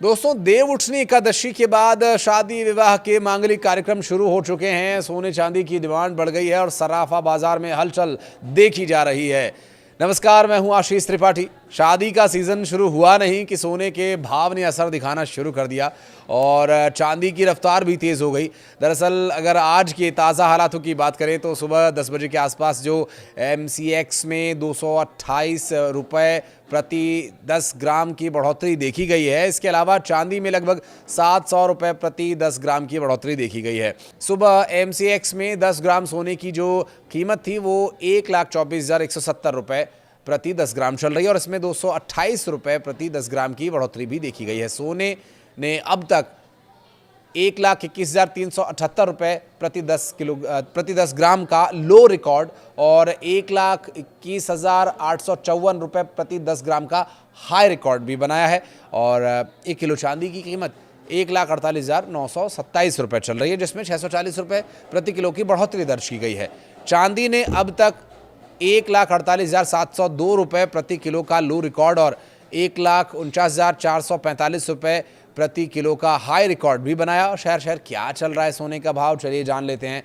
दोस्तों, देव उठनी एकादशी के बाद शादी विवाह के मांगलिक कार्यक्रम शुरू हो चुके हैं। सोने चांदी की डिमांड बढ़ गई है और सराफा बाजार में हलचल देखी जा रही है। नमस्कार, मैं हूं आशीष त्रिपाठी। शादी का सीजन शुरू हुआ नहीं कि सोने के भाव ने असर दिखाना शुरू कर दिया और चांदी की रफ्तार भी तेज़ हो गई। दरअसल अगर आज के ताज़ा हालातों की बात करें तो सुबह 10 बजे के आसपास जो MCX में 228 रुपये प्रति 10 ग्राम की बढ़ोतरी देखी गई है। इसके अलावा चांदी में लगभग 700 रुपये प्रति 10 ग्राम की बढ़ोतरी देखी गई है। सुबह MCX में 10 ग्राम सोने की जो कीमत थी वो 1,24,170 रुपये प्रति 10 ग्राम चल रही है और इसमें 228 रुपये प्रति 10 ग्राम की बढ़ोतरी भी देखी गई है। सोने ने अब तक 1,21,378 रुपये प्रति 10 ग्राम का लो रिकॉर्ड और 1,21,854 रुपये प्रति 10 ग्राम का हाई रिकॉर्ड भी बनाया है और 1 किलो चांदी की कीमत 1,48,927 रुपये चल रही है, जिसमें 640 रुपये प्रति किलो की बढ़ोतरी दर्ज की गई है। चांदी ने अब तक 1,48,702 रुपये प्रति किलो का लो रिकॉर्ड और 1,49,445 रुपये प्रति किलो का हाई रिकॉर्ड भी बनाया। और शहर क्या चल रहा है सोने का भाव, चलिए जान लेते हैं।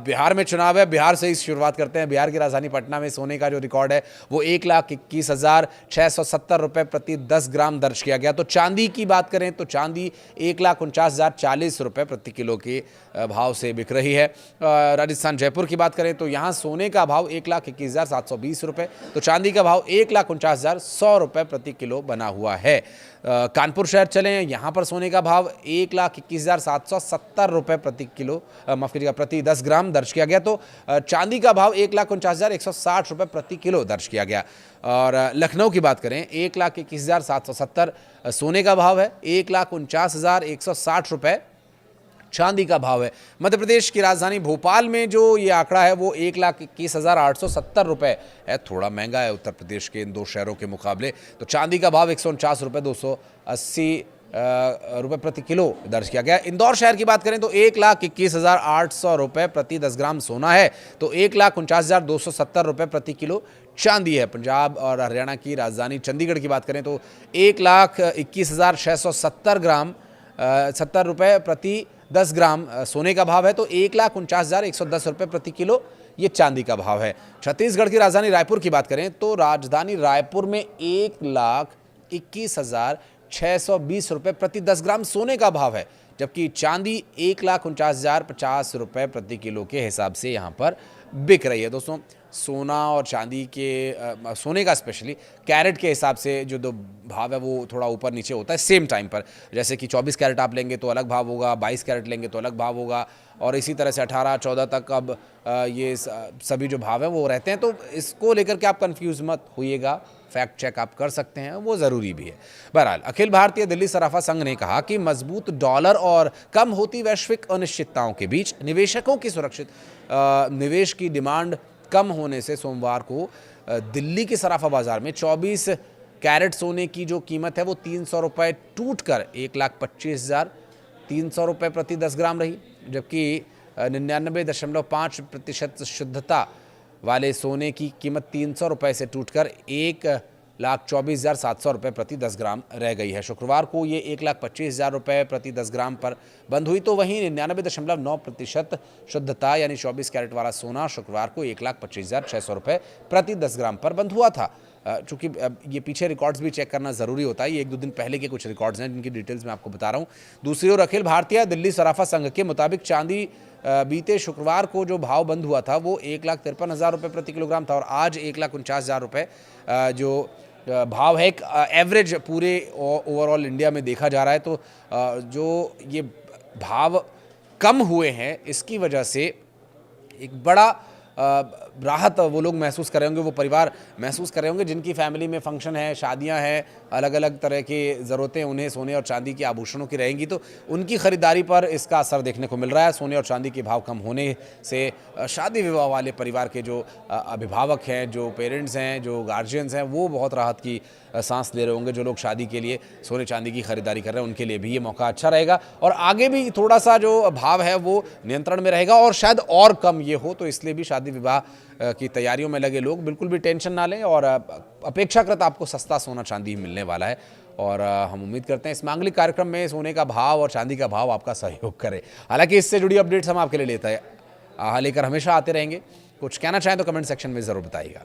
बिहार में चुनाव है, बिहार से ही शुरुआत करते हैं। बिहार की राजधानी पटना में सोने का जो रिकॉर्ड है वो 1,21,670 रुपये प्रति 10 ग्राम दर्ज किया गया। तो चांदी की बात करें तो चांदी 1,49,040 रुपये प्रति किलो के भाव से बिक रही है। राजस्थान जयपुर की बात करें तो यहाँ सोने का भाव 1,21,720 रुपये, तो चांदी का भाव 1,49,100 रुपये प्रति किलो बना हुआ है। कानपुर शहर चलें, यहाँ पर सोने का भाव 1,21,770 रुपये प्रति किलो माफ कीजिएगा प्रति 10 ग्राम दर्ज किया गया। तो चांदी का भाव 1,49,160 रुपये प्रति किलो दर्ज किया गया। और लखनऊ की बात करें 1,21,770 सोने का भाव है, 1,49,160 रुपये चांदी का भाव है। मध्य प्रदेश की राजधानी भोपाल में जो ये आंकड़ा है वो 1,21,870 रुपये है, थोड़ा महंगा है उत्तर प्रदेश के इन दो शहरों के मुकाबले। तो चांदी का भाव 149 रुपये 280 रुपये प्रति किलो दर्ज किया गया। इंदौर शहर की बात करें तो 1,21,800 रुपये प्रति 10 ग्राम सोना है, तो 1,49,270 रुपये प्रति किलो चांदी है। पंजाब और हरियाणा की राजधानी चंडीगढ़ की बात करें तो 1,21,670 रुपये प्रति 10 ग्राम सोने का भाव है, तो 1,49,110 रुपये प्रति किलो ये चांदी का भाव है। छत्तीसगढ़ की राजधानी रायपुर की बात करें तो राजधानी रायपुर में 1,21,620 रुपये प्रति 10 ग्राम सोने का भाव है, जबकि चांदी 1,49,050 रुपये प्रति किलो के हिसाब से यहाँ पर बिक रही है। दोस्तों, सोना और चांदी के सोने का स्पेशली कैरेट के हिसाब से जो दो भाव है वो थोड़ा ऊपर नीचे होता है सेम टाइम पर। जैसे कि 24 कैरेट आप लेंगे तो अलग भाव होगा, 22 कैरेट लेंगे तो अलग भाव होगा और इसी तरह से 18-14 तक अब ये सभी जो भाव हैं वो रहते हैं। तो इसको लेकर के आप कंफ्यूज मत होइएगा, फैक्ट चेक आप कर सकते हैं, वो ज़रूरी भी है। बहरहाल, अखिल भारतीय दिल्ली सराफा संघ ने कहा कि मजबूत डॉलर और कम होती वैश्विक अनिश्चितताओं के बीच निवेशकों की सुरक्षित निवेश की डिमांड कम होने से सोमवार को दिल्ली के सराफा बाजार में 24 कैरेट सोने की जो कीमत है वो 300 रुपये टूट कर 1,25,300 रुपये प्रति 10 ग्राम रही, जबकि 99.5% शुद्धता वाले सोने की कीमत 300 रुपये से टूटकर 1,24,700 रुपये प्रति 10 ग्राम रह गई है। शुक्रवार को ये 1,25,000 रुपये प्रति 10 ग्राम पर बंद हुई, तो वहीं 99.9% शुद्धता यानी 24 कैरेट वाला सोना शुक्रवार को 1,25,600 रुपये प्रति 10 ग्राम पर बंद हुआ था। चूँकि ये पीछे रिकॉर्ड्स भी चेक करना ज़रूरी होता है, ये 1-2 दिन पहले के कुछ रिकॉर्ड्स हैं जिनकी डिटेल्स मैं आपको बता रहा हूँ। दूसरी ओर अखिल भारतीय दिल्ली सराफा संघ के मुताबिक चांदी बीते शुक्रवार को जो भाव बंद हुआ था वो 1,53,000 रुपये प्रति किलोग्राम था और आज 1,49,000 रुपये जो भाव है एक एवरेज पूरे ओवरऑल इंडिया में देखा जा रहा है। तो जो ये भाव कम हुए हैं इसकी वजह से एक बड़ा राहत वो लोग महसूस कर रहे होंगे, वो परिवार महसूस कर रहे होंगे जिनकी फैमिली में फंक्शन है, शादियां हैं, अलग अलग तरह की ज़रूरतें उन्हें सोने और चांदी के आभूषणों की रहेंगी, तो उनकी ख़रीदारी पर इसका असर देखने को मिल रहा है। सोने और चांदी के भाव कम होने से शादी विवाह वाले परिवार के जो अभिभावक हैं, जो पेरेंट्स हैं, जो गार्जियंस हैं, वो बहुत राहत की सांस ले रहे होंगे। जो लोग शादी के लिए सोने चांदी की खरीदारी कर रहे हैं उनके लिए भी ये मौका अच्छा रहेगा और आगे भी थोड़ा सा जो भाव है वो नियंत्रण में रहेगा और शायद और कम ये हो, तो इसलिए भी शादी विवाह की तैयारियों में लगे लोग बिल्कुल भी टेंशन ना लें और अपेक्षाकृत आपको सस्ता सोना चांदी मिलने वाला है और हम उम्मीद करते हैं इस मांगलिक कार्यक्रम में सोने का भाव और चांदी का भाव आपका सहयोग करे। हालांकि इससे जुड़ी अपडेट्स हम आपके लिए लेकर हमेशा आते रहेंगे। कुछ कहना चाहें तो कमेंट सेक्शन में ज़रूर बताइएगा।